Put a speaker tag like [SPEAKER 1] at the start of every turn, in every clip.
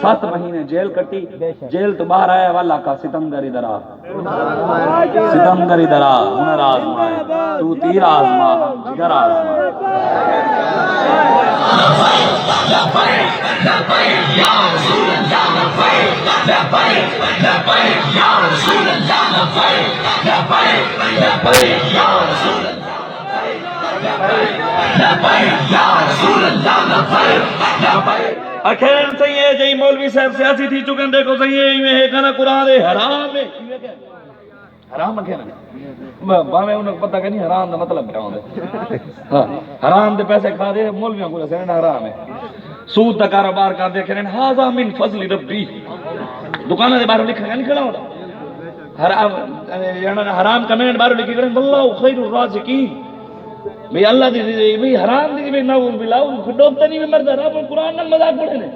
[SPEAKER 1] 7 مہینے جیل کٹی، جیل تو باہر آیا والا کا ستمگر ادھر آ، ستمگر ادھر آ، ہنر آزمائے تو تیر آزما ہم جگر آزمائے۔ اکھیرن صحیح ہے جی مولوی صاحب سیاسی تھی چکن دیکھو صحیح ہے میں ہے کنا قرآن دے حرام ہے حرام اکھیرن باویں انہوں کو پتہ کہ نہیں حرام دا مطلب کیا ہوندے ہاں حرام دے پیسے کھا دے مولویاں کو سنن حرام ہے، سود دا کاروبار کر دے کھرن ھذا من فضل ربی، دکاناں دے باہر لکھا نہیں کھڑا ہوتا حرام حرام کمنٹ باہر لکھی کرن واللہ خیر الرازقین، بھئی اللہ دی بھئی حرام دی بھئی نعوذ باللہ ڈوبتا نہیں مرد رب قرآن نال مذاق پڑھے نے،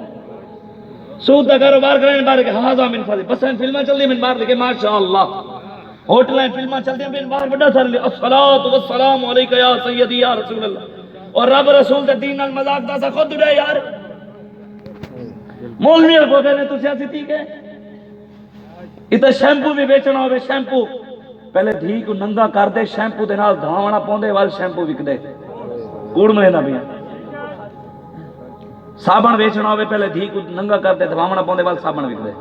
[SPEAKER 1] سود دا کاروبار کرنے باہر کہ ھذا من فضل، بس فلماں چل دی من باہر لکھے ماشاءاللہ، ہوٹلیں فلماں چل دی من باہر بڑا سر لے الصلاۃ والسلام علیک یا سیدی یا رسول اللہ، اور رب رسول دے دین نال مذاق دا خود اڑے یار مولوی کو کہنے تو سیاسی ٹھیک ہے اتنا شیمپو بھی بیچنا ہوئے شیمپو پہلے دھی کو ننگا کر دے شیمپو دے نال دھاونا پوندے وال شیمپو وک دے کوڑ میں نہ بھی صابن بیچنا ہوئے پہلے دھی کو ننگا کر دے دھاونا پوندے وال صابن وک دے،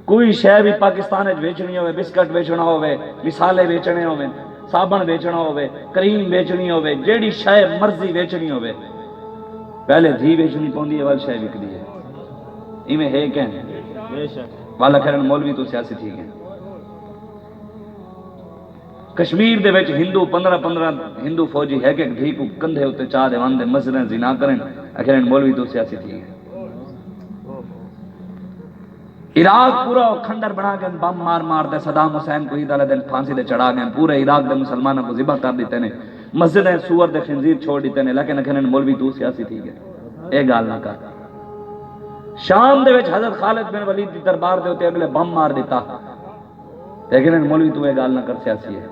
[SPEAKER 1] کوئی شے بھی پاکستان وچ بیچنی ہوئے بسکٹ بیچنا ہوئے مسالے بیچنے ہوئے صابن بیچنا ہوئے کریم بیچنی ہوئے جیڑی شے مرضی بیچنی ہوئے پہلے دھی بیچنی پوندی ہے وال شے وکدی ہے، ایویں ہے کہنے والا کہن مولوی تو سیاسی ٹھیک ہے۔ کشمیر دے وچ ہندو 15 ہندو فوجی ہے کہ دھی کو کندھے ہوتے چاہ دے وان دے مسجدیں زنا کرن اکھرن مولوی تو سیاسی ٹھیک ہے۔ عراق پورا کھنڈر بنا کے بم مار مار دے صدام حسین کو عید والے دن پھانسی دے چڑھا گئے، پورے عراق دے مسلمانوں کو ذبح کر دیتے نے، مسجدیں سور دے خنزیر چھوڑ دیتے نے، لیکن اکھرن مولوی تو سیاسی ٹھیک ہے، اے گال نہ کر۔ شام دے وچ حضرت خالد بن ولید دی دربار دے ہوتے اگلے بم مار دیتا لیکن مولوی تو اے گال نہ کر سیاسی ہے۔